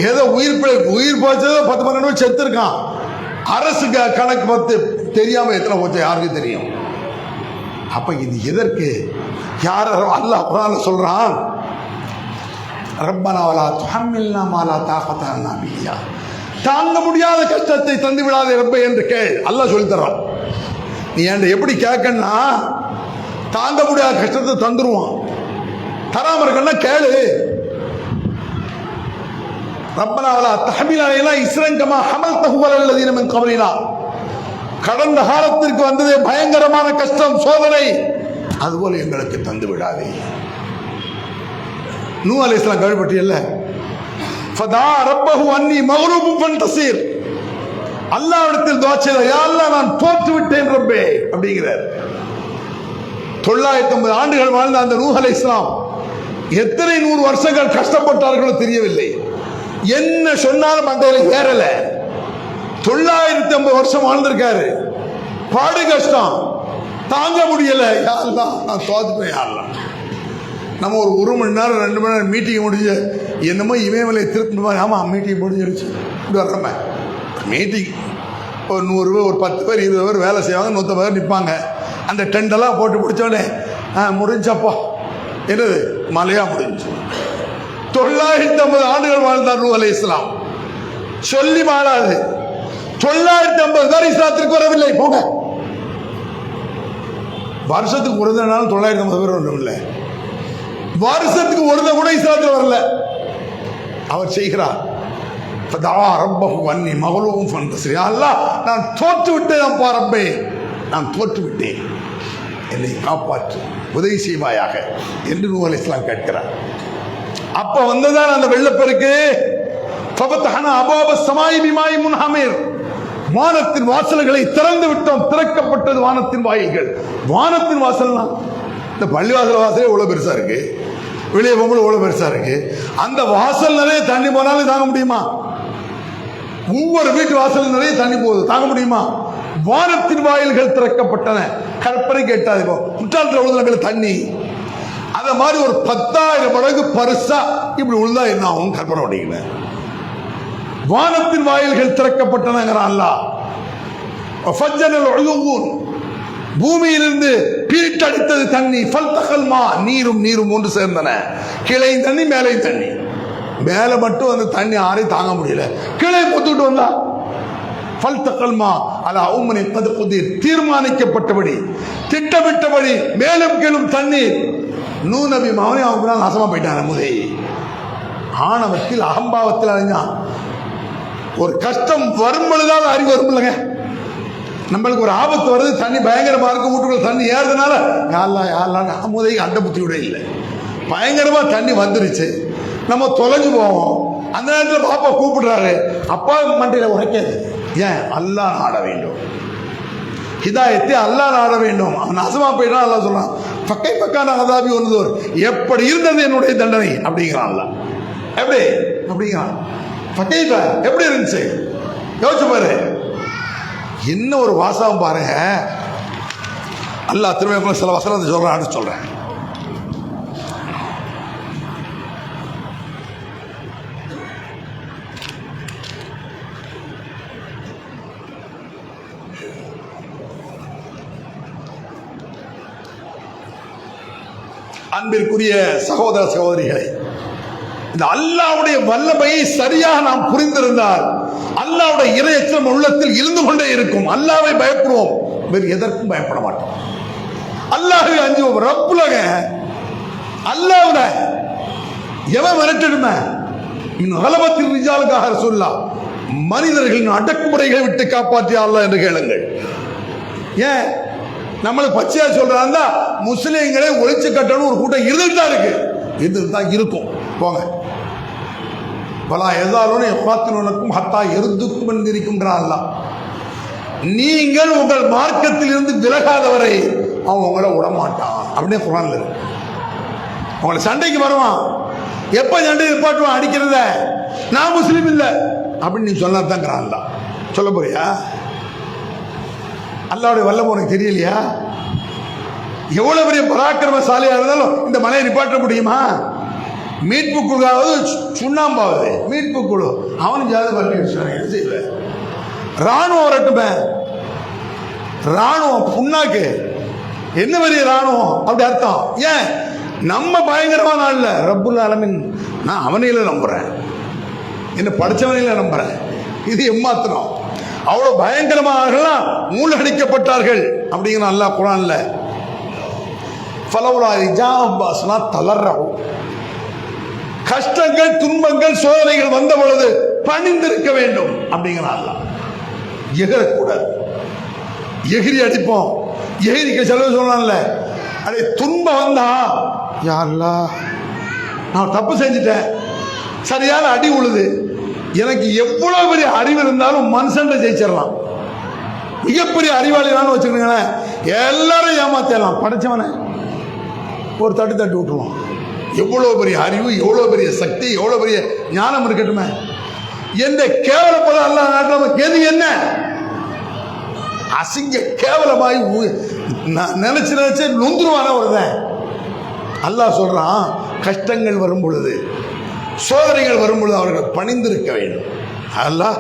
ஏதோ உயிர் போச்சதோ 10-12 பேர் செத்து இருக்கான். அரசு கணக்கு பார்த்து தெரியாம எத்தனை போச்சு யாருக்கு தெரியும்? அப்ப இது எதற்கு? யார் அல்லாஹ் குர்ஆன்ல சொல்றான், ரப்பனா வலா துஹம்மில்னா மா லா தாகத லனா பிஹி, தாங்க முடியாத கஷ்டத்தை தந்து விடாதே ரப்பே என்று கேள். அல்லாஹ் சொல்லி தர்றான். நீ ஏன்டா எப்படி கேட்கன்னா, தாங்க முடியாத கஷ்டத்தை தந்துருவான். தராம இருக்கன்னா கேளு. ரப்பனா வலா தஹ்மில் அலைனா இஸ்ரன் கமா ஹமல்தஹு அலல்லதீன மின் கப்லினா, கடந்த காலத்திற்கு வந்ததே பயங்கரமான கஷ்டம், சோதனை, அதுபோல எங்களுக்கு தந்து விடாதே. நூ அலைஹிஸ்ஸலாம் கேள்விப்பட்டியல்ல, ஃபதா ரப்பஹு அன்னி மக்லூபுன் ஃபன்தஸிர், அல்லாஹ்விடத்தில் துஆ செய்தார், யா அல்லாஹ் நான் தோற்று விட்டேன் ரப்பே அப்படிங்கிறார். 950 ஆண்டுகள் வாழ்ந்த அந்த நூ அலைஹிஸ்ஸலாம் எத்தனை 100 வருஷங்கள் கஷ்டப்பட்டார்களோ தெரியவில்லை. என்ன சொன்னாலும் மண்டையில ஏறல. 950 வருஷம் வாழ்ந்திருக்காரு. பாடு கஷ்டம் தாங்க முடியல. யா அல்லாஹ் நான் தோத்துப்பேன். யா அல்லாஹ். நம்ம ஒரு மணி நேரம் 2 மணி நேரம் மீட்டிங் முடிஞ்சு என்னமோ இமயமலை திருப்பி, ஆமா மீட்டிங் முடிஞ்சிருச்சு இப்படி வர்றோமே. மீட்டிங் ஒரு 100 பேர், ஒரு 10 பேர் 20 பேர் வேலை செய்வாங்க, 150 பேர் நிற்பாங்க. அந்த டெண்டெல்லாம் போட்டு பிடிச்சோடனே முடிஞ்சப்போ என்னது மலையா முடிஞ்சு. 950 ஆண்டுகள் வாழ்ந்தார் நூ அலைஹிஸ்ஸலாம். சொல்லி மாறாது. 950 பேர் இஸ்லாத்திற்கு வரவில்லை. போங்க, வருஷத்துக்கு ஒரு நாள் 950 பேர் ஒன்றும் இல்லை. வருஷத்துக்கு ஒரு கூட இஸ்லாத்தில் வரல. அவர் செய்கிறார், நான் தோற்று விட்டேன் பாரப்பே, நான் தோற்று விட்டேன், என்னை காப்பாற்று, உதவி செய்வாயாக என்று நூ அலைஹிஸ்ஸலாம் கேட்கிறார். அப்ப வந்ததான் அந்த வெள்ளப்பெருக்கு. வானத்தின் வாசல்களை திறந்து விட்டோம். திறக்கப்பட்டது வானத்தின் வாயில்கள். வானத்தின் வாசல்னா இந்த பள்ளிவாசல் வாசலே இவ்வளவு பெருசா இருக்கு, வெளியே பொங்கல் இவ்வளவு பெருசா இருக்கு. அந்த வாசல் நிறைய தண்ணி போனாலும் தாங்க முடியுமா? ஒவ்வொரு வீட்டு வாசல் நிறைய தண்ணி போகுது, தாங்க முடியுமா? வானத்தின் வாயில்கள் திறக்கப்பட்டன. கற்பனை கேட்டாது. இப்போ குற்றாலத்தில் உள்ள தண்ணி அத மாதிரி ஒரு 10,000 மடங்கு பரிசா இப்படி உள்ளதா என்ன ஆகும் கற்பனை பண்ணிக்கிறேன். வானத்தின் வாயில்கள் திறக்கப்பட்டனங்கிறான் அல்லாஹ். பூமியிலிருந்து பீட்டடித்தது தண்ணி. ஃபல்தகல் மா, நீரும் நீரும் ஒன்று சேர்ந்தன. கிளை தண்ணி மேலே தண்ணி. மேலே மட்டும் அந்த தண்ணி ஆரையும் தாங்க முடியல, கிளை பொத்துக்கிட்டு வந்தா ஃபல்தகல் மா அலா உம்மனி கத் குதீர், தீர்மானிக்கப்பட்டபடி திட்டமிட்டபடி மேலும் கீழும் தண்ணீர். நூ நபி மகனே அவங்க நாசமா போயிட்டாங்க. முதே ஆணவத்தில் அகம்பாவத்தில் அழிஞ்சான். ஒரு கஷ்டம் வரும் பொழுதாவது அறிவு வரும் இல்லைங்க. நம்மளுக்கு ஒரு ஆபத்து வருது, தண்ணி பயங்கரமா இருக்கு, வீட்டுக்குள்ள தண்ணி ஏறதுனால யாரெல்லாம் முதே அந்த புத்தியோட இல்லை. பயங்கரமா தண்ணி வந்துருச்சு, நம்ம தொலைஞ்சு போவோம். அந்த நேரத்தில் பாப்பா கூப்பிடுறாரு, அப்பா மண்டையில உரைக்காது. ஏன்? அல்லாஹ் நாட வேண்டும், ஹிதாயத்தை அல்லாஹ் நாட வேண்டும். அவன் நாசமா போயிட்டான். அல்லாஹ் சொல்றான், பக்கை பக்கான அதாபி ஒன்றுதோர், எப்படி இருந்தது என்னுடைய தண்டனை அப்படிங்கிறான் அல்லாஹ். எப்படி அப்படிங்கிறான்? பக்கைப்ப எப்படி இருந்துச்சு யோசிச்சு பாரு. என்ன ஒரு வாசகம் பாருங்க. அல்லாஹ் திரும்ப சில வசனத்தை சொல்றேன், அடுத்து சொல்றேன். அன்பிற்குரிய சகோதர சகோதரிகளை, இந்த அல்லாஹ்வுடைய வல்லமையை சரியாக நாம் புரிந்திருந்தால் அல்லாஹ்வுடைய இறையச்சம் உள்ளத்தில் இருந்து கொண்டே இருக்கும். அல்லாஹ்வை பயப்படுவோம், வேறு எதற்கும் பயப்பட மாட்டோம். அல்லாஹ்வை அஞ்சுவோம். ரப்புலக அல்லாஹ்வுல எவன் மிரட்டிடுமே கலபத்தில் ரிஜாலுக்காக சொல்லா, மனிதர்களின் அடக்குமுறைகளை விட்டு காப்பாற்றிய அல்லாஹ் என்று கேளுங்கள். ஏன்? நம்மளுக்கு பச்சையா சொல்றாங்க, முஸ்லீம்களை ஒழிச்சு கட்டணும் ஒரு கூட்டம் இருந்துட்டு தான் இருக்கு, இருந்துட்டு தான் இருக்கும். போங்க, பலா எதாலும் எப்பாத்தினுக்கும் ஹத்தா எருதுக்கும் என்றிருக்கின்றான். நீங்கள் உங்கள் மார்க்கத்தில் இருந்து விலகாதவரை அவன் உங்களை விடமாட்டான் அப்படின்னு குர்ஆன்ல இருக்கு. உங்களை சண்டைக்கு வருவான், எப்ப சண்டை நிப்பாட்டுவான், அடிக்கிறத நான் முஸ்லீம் இல்லை அப்படின்னு நீ சொன்னாதான் குர்ஆன்ல சொல்ல போறியா? அல்லாஹ்வுடைய வல்லமை உனக்கு தெரியலையா? எவ்வளவு பெரிய பராக்கிரமசாலியா இருந்தாலும் இந்த மலையை நிப்பாட்ட முடியுமா? மீட்பு குழுவாவது சுண்ணாம்பாவது மீட்பு குழு அவனும் ஜாதி பண்ணி வச்சான். என்ன செய்வேன்? ராணுவம் வரட்டுமே, ராணுவம் புண்ணாக்கு என்ன பெரிய ராணுவம் அப்படி அர்த்தம். ஏன் நம்ம பயங்கரமான ஆள்ல ரப்புல் ஆலமீன், நான் அவனையில நம்புறேன், என்ன படிச்சவனையில நம்புறேன். இது எம்மாத்திரம் அவ்வளவு பயங்கரமாகலாம் மூழ்கடிக்கப்பட்டார்கள் அப்படிங்கிற அல்லாஹ் குர்ஆன்ல. ஃபலவுலா இஜாபாஸ்னா தளர்றவு, கஷ்டங்கள் துன்பங்கள் சோதனைகள் வந்த பொழுது பணிந்திருக்க வேண்டும் அப்படிங்கிற அல்லாஹ். எகரக்கூடாது, எகிரி அடிப்போம், எகிரிக்க செலவு சொன்னான்ல, அடே துன்பம் வந்தா யா அல்லாஹ் நான் தப்பு செஞ்சுட்டேன், சரியான அடி உழுது, எனக்கு எவ்வளவு பெரிய அறிவு இருந்தாலும் மனுஷன் ஜெயிச்சிடலாம், மிகப்பெரிய அறிவாளியானு வச்சுக்கோங்களேன், எல்லாரும் ஏமாத்தலாம், படைச்சவனை ஒரு தட்டு தட்டு விட்டுருவான். எவ்வளவு பெரிய அறிவு, எவ்வளவு பெரிய சக்தி, எவ்வளவு பெரிய ஞானம் இருக்கட்டுமே, எந்த கேவலப்பட அல்ல நாட்டில் எது என்ன அசிங்க கேவலமாய் நினைச்சு நினைச்சு நொந்துருவான வருதேன். அல்லாஹ் சொல்றான், கஷ்டங்கள் வரும் பொழுது சோதனைகள் வரும் பொழுது அவர்கள் பணிந்திருக்க வேண்டும். அல்லாஹ்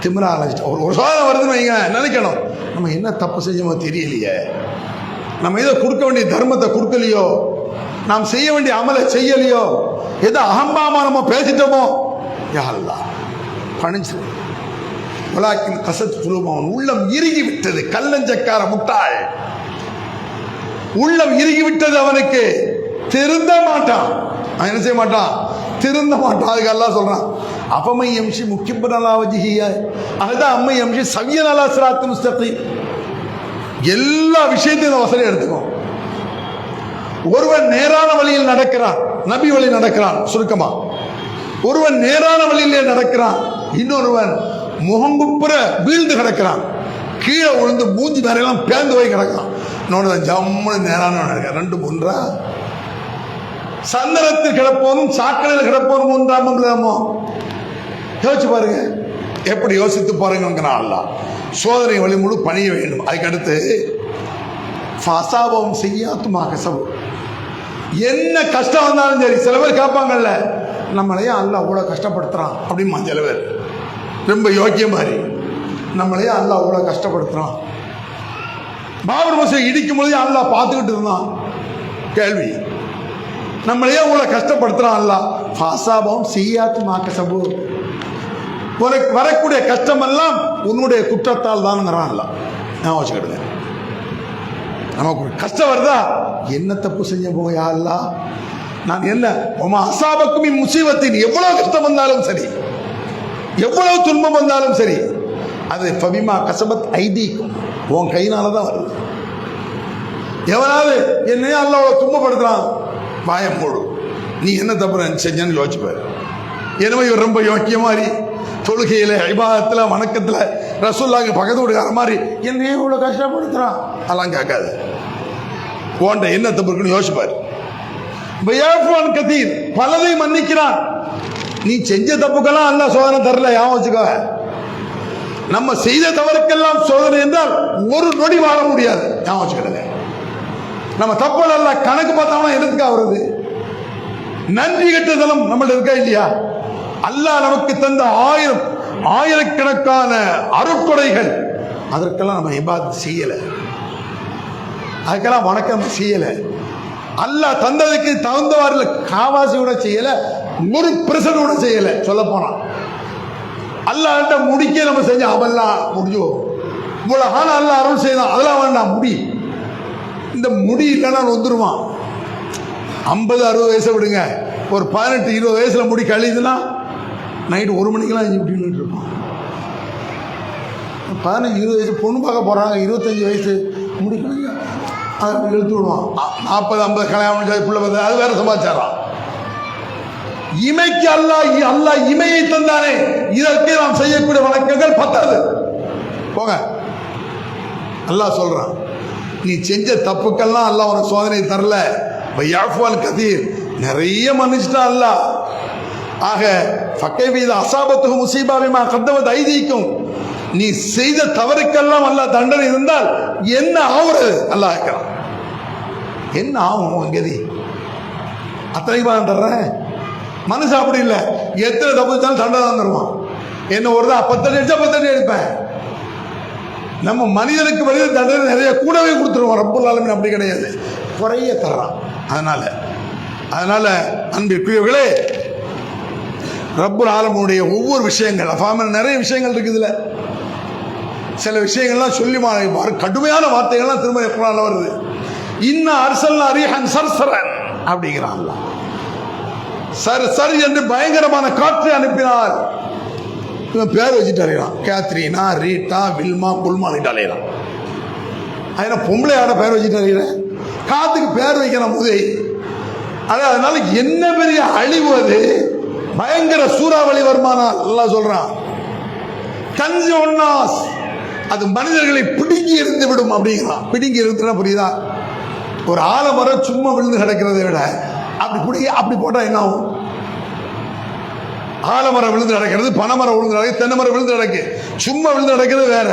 திமிரா ஒரு சோதனை வருதுன்னு வைங்க, நினைக்கணும் நம்ம என்ன தப்பு செஞ்சோமோ தெரியலையே, நம்ம ஏதோ கொடுக்க வேண்டிய தர்மத்தை கொடுக்கலையோ, நாம் செய்ய வேண்டிய அமலை செய்யலையோ, ஏதோ அகம்பாமா நம்ம பேசிட்டோமோ, யா அல்லாஹ் பணிச்சு உலாக்கின் கசத்து சுலபம், உள்ளம் இறுகி விட்டது, கல்லஞ்சக்கார முட்டாள், உள்ளம் இறுகி விட்டது, அவனுக்கு திருந்த மாட்டான், அவன் என்ன செய்ய மாட்டான், திருந்த மாட்டான். அதுக்கு அல்லாஹ் சொல்றான், அப்பமை எம்சி முக்கியப்படாவஜிய, அதுதான் அம்மை எம்சி சவியனலா சிராத்து முஸ்தகீம். எல்லா விஷயத்தையும் வசதி எடுத்துக்கோ. ஒருவன் நேரான வழியில் நடக்கிறான், நபி வழி நடக்கிறான், சுருக்கமா ஒருவன் நேரான வழியிலே நடக்கிறான், இன்னொருவன் முகங்குப்புற வீழ்ந்து கிடக்கிறான், கீழே விழுந்து மூஞ்சி மேலாம் பேர்ந்து போய் கிடக்கிறான், இன்னொரு ஜம்முன்னு நேரான நடக்கிறான். ரெண்டு ஒன்றா? சந்தனத்தில் கிடப்போனும் சாக்கடையில் கிடப்போனும் ஒன்றாமோ? யோசிச்சு பாருங்க, எப்படி யோசித்து பாருங்க. அல்லாஹ் சோதனை வழி முழு பணிய வேண்டும். அதுக்கடுத்து ஃபசாபம் செய்யாத்துமாக சபு, என்ன கஷ்டம் வந்தாலும் சரி, சில பேர் கேட்பாங்கல்ல, நம்மளையே அல்லாஹ் அவ்வளோ கஷ்டப்படுத்துறான் அப்படிமா, சில பேர் ரொம்ப யோக்கிய மாதிரி, நம்மளையே அல்லாஹ் அவ்வளோ கஷ்டப்படுத்துறான். பாபர் மசூதி இடிக்கும் பொழுது அல்லாஹ் பார்த்துக்கிட்டு இருந்தான். கேள்வி, நம்மளையே அவ்வளோ கஷ்டப்படுத்துறான் அல்லாஹ். ஃபசாபம் செய்யாத்துமாக சபு, உனக்கு வரக்கூடிய கஷ்டமெல்லாம் உன்னுடைய குற்றத்தால் தான்ங்கிறான் அல்லாஹ். நான் வச்சுக்கிடுங்க, நமக்கு கஷ்டம் வருதா, என்ன தப்பு செஞ்ச போயா அல்லாஹ், நான் என்ன உமா அசாபக்கும் முசீபத்தின், எவ்வளவு கஷ்டம் வந்தாலும் சரி, எவ்வளவு துன்பம் வந்தாலும் சரி, அது ஃபபிமா கசபத் ஐதீக்கும், உன் கையினால தான் வருது. எவனாவது என்னையே அல்லாஹ் துன்பப்படுத்துறான், வாயம் போடு, நீ என்ன தப்பு செஞ்சன்னு யோசிச்சுப்பாரு. எனவே இவர் ரொம்ப யோக்கிய மாதிரி தொழுகையில், இபாதத்தில், வணக்கத்தில் ரசூலுல்லாஹ்க்கு பக்கத்து வீட்டுக்கார மாதிரி என்னையே இவ்வளோ கஷ்டப்படுத்துறான், அதெல்லாம் கேட்காது. போன்ற என்ன தப்பு இருக்குன்னு யோசிப்பார். பயாஃபான் கதீர், பலதை மன்னிக்கிறான். நீ செஞ்ச தப்புக்கெல்லாம் அல்லாஹ் சோதனை தரல, ஞாபகம் வச்சுக்கோ. நம்ம செய்த தவறுக்கெல்லாம் சோதனை என்றால் ஒரு நொடி வாழ முடியாது, ஞாபகம் வச்சுக்கிடுங்க. நம்ம தப்புகள் எல்லாம் கணக்கு பார்த்தோம்னா எதுக்கா வருது? நன்றி கெட்டதனம் நம்மள்ட்ட இருக்கா இல்லையா? அல்லாஹ் நமக்கு தந்த ஆயிரக்கணக்கான அருட்கொடைகள், அதற்கெல்லாம் நம்ம இபாதத் செய்யல, அதுக்கெல்லாம் வணக்கம் செய்யல. அல்லாஹ் தந்ததுக்கு தகுந்தவாறு காவாசி கூட செய்யல, ஒரு பிரசன் கூட செய்யல. சொல்ல போனா அல்லாஹ்ட்ட முடிக்க நம்ம செஞ்ச அவெல்லாம் முடிஞ்சோ, இவ்வளவு காலம் அல்லாஹ் அருள் செய்தான், அதெல்லாம் வேண்டாம். முடி, இந்த முடி இல்லைன்னா வந்துருவான். 50-60 வயசை விடுங்க, ஒரு 18-20 வயசுல முடி கழியுதுன்னா நைட்டு 1 மணிக்கெல்லாம் இஞ்சி விட்டு இருப்பான். 15-20 வயசு பொண்ணு பார்க்க போறாங்க, 25 வயசு முடி கழிஞ்சா அதை இழுத்து விடுவான். 40-50 கல்யாணம் பிள்ளை வந்து அது வேற சமாச்சாரம். இமைக்கு அல்லாஹ் இமையை தந்தானே, இதற்கு நாம் செய்யக்கூடிய வணக்கங்கள் பத்தாது. போங்க, அல்லாஹ் சொல்றான், நீ செஞ்ச தப்புக்கெல்லாம் அல்லாஹ் உனக்கு சோதனை தரல. யாஃபுல் கதீர், நிறைய மன்னிச்சிட்டான் அல்லாஹ். ஆக ஃபக்கைவீத அசாபத்துகு முசீபாவிமா கத்தவத் ஐதீக்கும், நீ செய்த தவறுக்கெல்லாம் அல்லாஹ் தண்டனை இருந்தால் என்ன ஆகுறது? அல்லாஹ் கேட்கிறான், என்ன ஆகும் கதி? அத்தனை தான் தர்றேன். மனுஷன் அப்படி இல்லை, எத்தனை தப்பு வச்சாலும் தண்டனை தான் தருவான். என்ன ஒரு தான் 10 அடி அடிச்சா 10 அடி எடுப்பேன். நம்ம மனிதனுக்கு மனித தண்டனை நிறைய கூடவே கொடுத்துருவோம். ரப்புல் ஆலமீன் அப்படி கிடையாது, குறைய தர்றான். அதனால அன்பிற்குரியவர்களே, ரப்புல் ஆலமீனுடைய ஒவ்வொரு விஷயங்கள் அஃபாம நிறைய விஷயங்கள் இருக்குதுல. சில விஷயங்கள்லாம் சொல்லி கடுமையான வார்த்தைகள்லாம் திரும்ப குர்ஆன்ல வருது. இன்ன அர்சல்னா ரீஹன் சர்சரன் அப்படிங்கிறான். சர் என்று பயங்கரமான காற்றை அனுப்பினார். இவன் பேர் வச்சுட்டு அலையிறான். Katrina, Rita, Wilma, Bulma அலையிறான். அதனால பொம்பளையாட பேர் வச்சுட்டு அலையிறேன். காத்துக்கு பேர் வைக்கிற முதை. அதனால என்ன பெரிய அழிவு அது! பயங்கர சூறாவளி வருமானால் அல்லாஹ் சொல்றான், கஞ்சி ஒன்னாஸ், அது மனிதர்களை பிடுங்கி எறிந்து விடும் அப்படிங்கிறான். பிடுங்கி எறிந்துனா புரியுதா? ஒரு ஆலமரம் சும்மா விழுந்து கிடக்கிறதை விட அப்படி போட்டா என்ன ஆகும்? ஆலமரம் விழுந்து கிடக்கிறது, பனைமரம் விழுந்து கிடக்கு, தென்னை மரம் விழுந்து கிடக்கு, சும்மா விழுந்து கிடக்கிறது வேற.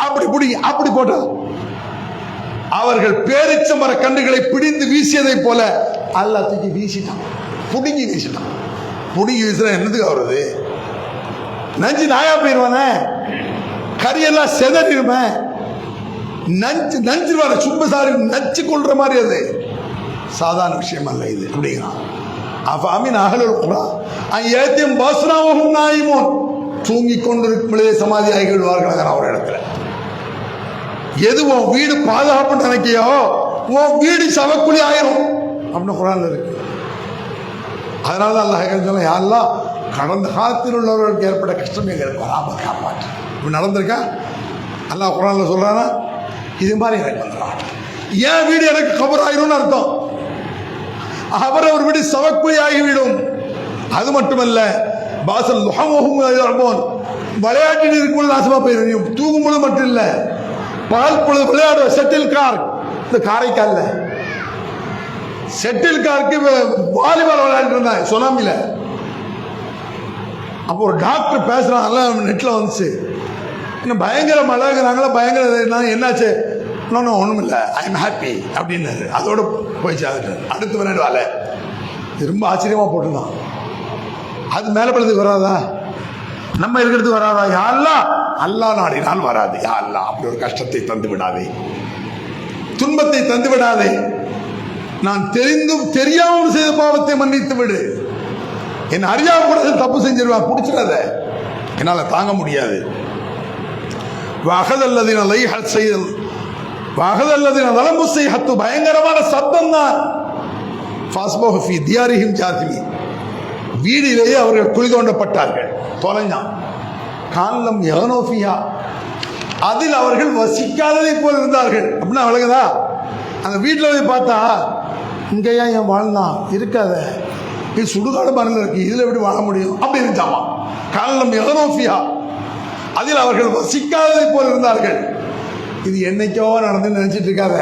அப்படி போட்டா அவர்கள் பேரிச்ச மர கண்டுகளை பிடிந்து வீசியதை போல அல்லாஹ் தூக்கி வீசிட்டான், புடுங்கி வீசிட்டான். புடுங்கி வீசுற என்னதுக்கு வருது? நஞ்சு நாயா போயிருவானே, கரியெல்லாம் செதறிடுமே, நஞ்சு வர சும்மா சாரி நச்சு கொள்ற மாதிரி. அது சாதாரண விஷயம் அல்ல இது அப்படிங்கிறான். அஃபாமின் அஹ்லுல் குரா அன் யஅதியும் பஸ்ராஹும் நாயிமூன், தூங்கி கொண்டிருக்கும் பொழுதே சமாதி ஆகி விடுவார்கள் அவர் இடத்துல. எது உன் வீடு பாதுகாப்பு நினைக்கையோ உன் வீடு சவக்குழி ஆயிரும் அப்படின்னு குர்ஆன்ல இருக்கு. அதனால தான் அல்லாஹ் சொல்ல, யாரெல்லாம் கடந்த காலத்தில் உள்ளவர்களுக்கு ஏற்பட்ட கஷ்டம் எங்களுக்கு வராமல் காப்பாற்று. இப்படி நடந்திருக்கா? அல்லாஹ் குர்ஆன்ல சொல்றானா, இது மாதிரி எனக்கு வந்துடும். என் வீடு எனக்கு கபர் ஆயிரும்னு அர்த்தம். அவர் வீடு சவக்குழி ஆகிவிடும். அது மட்டுமல்ல, பாசல் விளையாட்டில் இருக்கும்போது நாசமா போயிடும். தூங்கும் பொழுது மட்டும் இல்ல, பகல் பொழுது விளையாடுற செட்டில் கார், இந்த காரைக்கால்ல செட்டில் காருக்கு வாலிபால் விளையாட்டு இருந்தாங்க சுனாமில. அப்போ ஒரு டாக்டர் பேசுறாங்க, நெட்ல வந்துச்சு, இன்னும் பயங்கர மழைங்கிறாங்களா, பயங்கர என்னாச்சு? இன்னொன்னும் ஒன்றும் இல்லை, ஐ எம் ஹாப்பி அப்படின்னாரு. அதோட போயிடுச்சு. அடுத்த விளையாடுவாள் ரொம்ப ஆச்சரியமாக போட்டுருந்தான். அது மேலே படுறதுக்கு வராதா? நம்ம இருக்கிறதுக்கு வராதா? யாரெல்லாம் அல்லா நாடினால் வராது. யாரெல்லாம் அப்படி ஒரு கஷ்டத்தை தந்து விடாதே, துன்பத்தை தந்து விடாதே. நான் தெரிந்தும் தெரியாமல் செய்த பாவத்தை மன்னித்து விடு. என் அறியாம கூட தப்பு செஞ்சிருவேன், பிடிச்சிடாத, என்னால் தாங்க முடியாது. வகதல்லதின லைஹல் செய்தல் வகதல்லதின வலம்பு செய்ஹத்து, பயங்கரமான சத்தம் தான். ஃபாஸ்போஹு ஃபீ தியாரிஹிம் ஜாதிமி, வீடிலேயே அவர்கள் குழி தோண்டப்பட்டார்கள், தொலைஞ்சான். காலம் யகனோஃபியா, அதில் அவர்கள் வசிக்காததை போல் இருந்தார்கள். அப்படின்னா விளங்குதா? அந்த வீட்டில் போய் பார்த்தா, இங்கேயா என் வாழ்ந்தான், இருக்காத, இது சுடுகாடு மணல் இருக்கு, இதில் எப்படி வாழ முடியும் அப்படி இருந்துச்சாமா. காலம் யகனோஃபியா, அதில் அவர்கள் வசிக்காததை போல் இருந்தார்கள். இது என்னைக்கோ நடந்து நினைச்சிட்டு இருக்காத,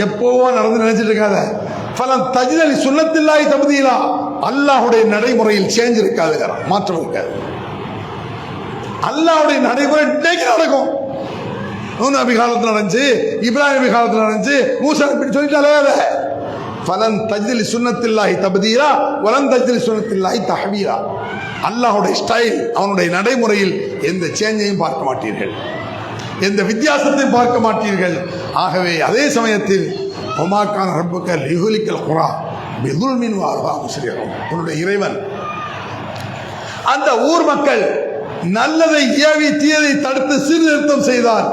எப்போவோ நடந்து நினைச்சிட்டு இருக்காத. பலம் தஜ்தலி சுன்னத்தில்லாஹி தப்தீலா, அல்லாஹ்வுடைய நடைமுறையில் சேஞ்ச் இருக்காதுங்கிறான், மாற்றம் இருக்காது. அல்லாஹ்வுடைய நடைமுறை இன்னைக்கு நடக்கும். நூஹ் நபி காலத்தில் நடந்துச்சு, இப்ராஹிம் நபி காலத்தில் நடந்துச்சு, மூசா நபி சொல்லிட்டாலே. பலன் தஜ்தலி சுன்னத்தில்லாஹி தப்தீலா வலன் தஜ்தலி சுன்னத்தில்லாஹி தஹ்வீலா. அல்லாஹ்வுடைய ஸ்டைல், அவனுடைய நடைமுறையில் எந்த சேஞ்சையும் பார்க்க மாட்டீர்கள், எந்த வித்தியாசத்தையும் பார்க்க மாட்டீர்கள். ஆகவே அதே சமயத்தில் ஒமாக்கான ரப்புக்க லிஹுலிக்கல் குரா பிதுல்மின் வார்வா முஸ்லிம், உன்னுடைய இறைவன் அந்த ஊர் மக்கள் நல்லதை ஏவி தீயதை தடுத்து சீர்திருத்தம் செய்தால்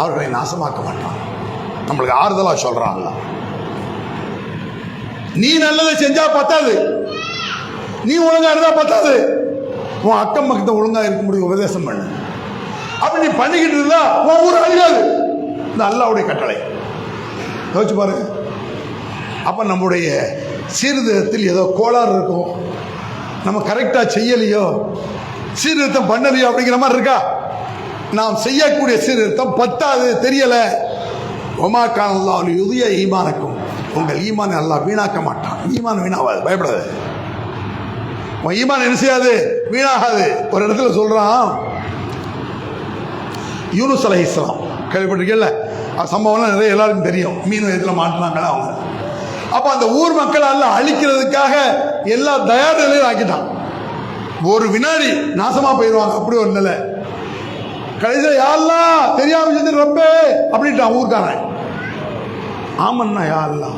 அவர்களை நாசமாக்க மாட்டான். நம்மளுக்கு ஆறுதலா சொல்றான். நீ நல்லதை செஞ்சா பத்தாது, நீ ஒழுங்கா இருந்தா பத்தாது, உன் அக்கம் பக்கத்தை ஒழுங்கா இருக்க முடியும் உபதேசம் பண்ணு. அப்படி நீ பண்ணிக்கிட்டு இருந்தா உன் ஊர் அழியாது. இந்த அல்லாஹ்வுடைய கட்டளை. யோசிச்சு பாருங்க. அப்போ நம்முடைய சீர்திருத்தத்தில் ஏதோ கோளாறு இருக்கும், நம்ம கரெக்டாக செய்யலையோ, சீர்திருத்தம் பண்ணலையோ அப்படிங்கிற மாதிரி இருக்கா? நாம் செய்யக்கூடிய சீர்திருத்தம் பத்தாது, தெரியலை. ஒமாக்கான் அல்லாஹ் யுதிய ஈமானுக்கும், உங்கள் ஈமான் அல்லாஹ் வீணாக்க மாட்டான். ஈமான் வீணாகாது, பயப்படாது. உன் ஈமான் என்ன செய்யாது, வீணாகாது. ஒரு இடத்துல சொல்றான், யூனுஸ் அலைஹிஸ்ஸலாம் கேள்விப்பட்டிருக்கீங்கல்ல, சம்பவம்லாம் நிறைய எல்லாருக்கும் தெரியும். மீன் இதில் மாட்டினாங்களா அவங்க. அப்போ அந்த ஊர் மக்கள் எல்லாம் அழிக்கிறதுக்காக எல்லா தயார் நிலையும் ஆக்கிட்டான். ஒரு வினாடி நாசமா போயிடுவாங்க, அப்படி ஒரு நிலை. கடைசியில் யாரெல்லாம் தெரியாம செஞ்சு ரப்பே அப்படின்ட்டான் ஊர்க்காரன். ஆமன்னா யா அல்லா,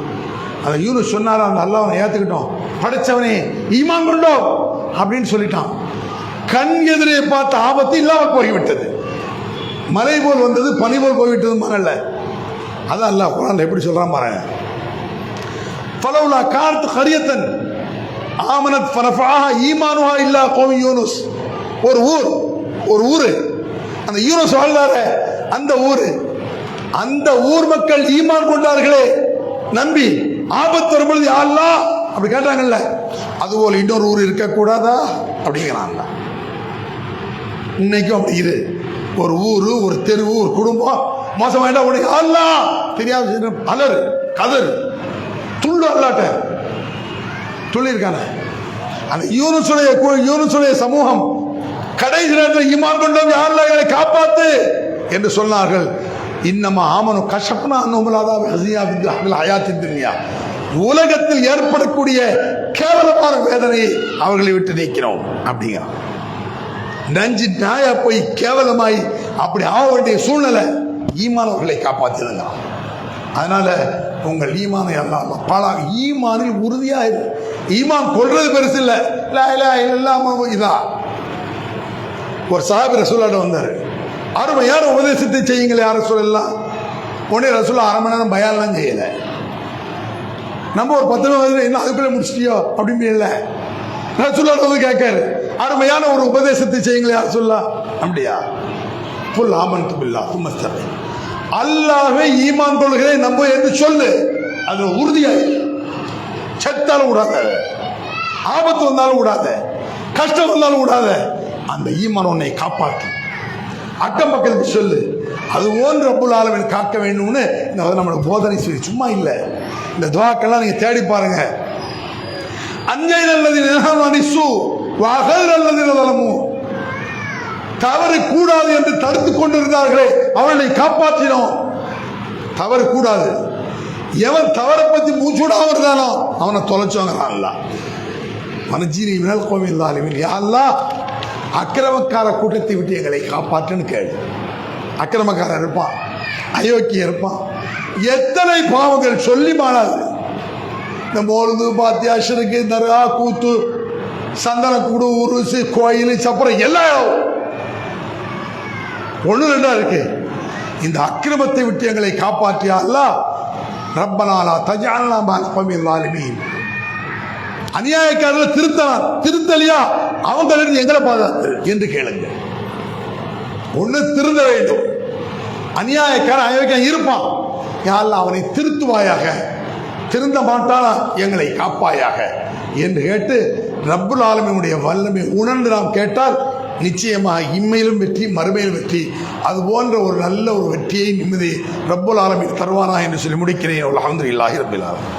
அந்த யூனுஸ் சொன்னாரா, அந்த அல்லாஹ்வை ஏற்றுக்கிட்டோம், படைச்சவனே ஈமான் கொண்டோம் அப்படின்னு சொல்லிட்டான். கண் எதிரே பார்த்த ஆபத்து இல்லாமல் போய்விட்டது. மலை போல் வந்தது, பனி போல் போய்விட்டது மகள்ல. அதான் அல்லாஹ் குர்ஆன்ல எப்படி சொல்றான் பாருங்க. ஃபலவுலா கானத் கரியத்தன் ஆமனத் ஃபனஃபஅஹா ஈமானுஹா இல்லா கௌமி யூனுஸ். ஒரு ஊர் அந்த யூனுஸ் வாழ்ந்தாரே அந்த ஊர் மக்கள் ஈமான் கொண்டார்களே, நம்பி ஆபத்து வரும்பொழுது யா அல்லாஹ் அப்படி கேட்டாங்கல்ல, அதுபோல் இன்னொரு ஊர் இருக்கக்கூடாதா அப்படிங்கிறாங்க. இன்னைக்கும் அப்படி இரு. ஒரு ஊர், ஒரு தெருவு, ஒரு குடும்பம் மோசமாயிட்டா உனக்கு அல்லாஹ் தெரியாம அலறு கதறு துள்ளு அல்லாட்ட சொல்லியிருக்காங்க. அந்த யூனுசுடைய சமூகம் கடைசி நேரத்தில் ஈமான் கொண்டோம், யா அல்லாஹ் எங்களை காப்பாத்து என்று சொன்னார்கள். இன்னமா ஆமனு கஷப்னா அன்னுமுலாதா ஹஸியா பில் ஹயாத்தித் துன்யா, உலகத்தில் ஏற்படக்கூடிய கேவலமான வேதனையை அவர்களை விட்டு நீக்கிறோம் அப்படிங்கிறான். நஞ்சு நாயா போய் கேவலமாய் அப்படி ஆக வேண்டிய சூழ்நிலை, ஈமானவர்களை காப்பாற்றிடுங்க. அதனால உங்கள் ஈமானை எல்லாம் பாலா ஈமானில் உறுதியாக ஈமான் கொள்றது பெருசு இல்லை, இல்லாம இதா. ஒரு சஹாபி ரசூலுல்லாஹ் வந்தார், அருமையான உபதேசத்தை செய்யுங்களே யார சொல்லலாம். உடனே ரசூலுல்லாஹ் அரை மணி நேரம் பயான்லாம் செய்யலை. நம்ம ஒரு 10 நிமிஷம் என்ன அதுக்குள்ளே முடிச்சிட்டியோ அப்படின்னு இல்லை. ரசூலுல்லாஹ் வந்து கேட்காரு, அருமையான ஒரு உபதேசத்தை செய்யுங்களே யார சொல்லலாம். அப்படியா? புல் ஆமன்து பில்லாஹ் சும்ம இஸ்தகீம், அல்லாஹ்வை ஈமான் கொள்கிறேன் நம்ப என்று சொல்லு. அது உறுதியாய் செத்தாலும் விடாத, ஆபத்து வந்தாலும் விடாத, கஷ்டம் வந்தாலும் விடாத, அந்த ஈமான் உன்னை காப்பாற்றும். அக்கம் பக்கத்துக்கு சொல்லு. அது போன்று ரப்புல் ஆலமீன் காக்க வேண்டும்னு நம்மளுக்கு போதனை செய்து சும்மா இல்லை. இந்த துஆக்கெல்லாம் நீங்க தேடி பாருங்க. அஞ்சை நல்லது நிலமணிசு வகல் நல்லது நிலமு, தவறு கூடாது என்று தடுத்து கொண்டிருந்தார்களே அவர்களை காப்பாற்றினோம். தவறு கூடாது, எவன் தவறை பத்தி மூச்சுடாம இருந்தானோ அவனை தொலைச்சோங்க. மனஜீனி வினல் கோவில் தாலிமின், யா அல்லாஹ் அக்கிரமக்கார கூட்டத்தை விட்டு எங்களை காப்பாற்றுன்னு கேளு. அக்கிரமக்காரன் இருப்பான், அயோக்கியம் இருப்பான், எத்தனை பாவங்கள் சொல்லி மாறாது. இந்த மோழுது பாத்தியா ஷிருக்கு தர்கா கூத்து சந்தனக்கூடு உருசு கோயில் சப்பரம் எல்லாம் ஒன்று ரெண்டா இருக்கு. இந்த அக்கிரமத்தை விட்டு எங்களை காப்பாற்றியா அல்லாஹ். ரப்பனாலா தஜஅல்னா மஅல் கௌமில் ஸாலிமீன், அநியாயக்காரர்கள் திருத்தலியா அவங்களிடம் எங்களை பாதுகாத்து என்று கேளுங்க. ஒன்று திருந்த வேண்டும். அநியாயக்காரன் அயோக்கியம் இருப்பான், யா அல்லாஹ் அவனை திருத்துவாயாக, திருந்த மாட்டானா எங்களை காப்பாயாக என்று கேட்டு ரப்புல் ஆலமீனுடைய வல்லமை உணர்ந்து நாம் கேட்டால் நிச்சயமாக இம்மையிலும் வெற்றி, மறுமையிலும் வெற்றி, அது போன்ற ஒரு நல்ல ஒரு வெற்றியை நிம்மதி ரப்புல் ஆலமீன் தருவானா என்று சொல்லி முடிக்கிறேன். அல்ஹம்துலில்லாஹி ரப்பில் ஆலமீன்.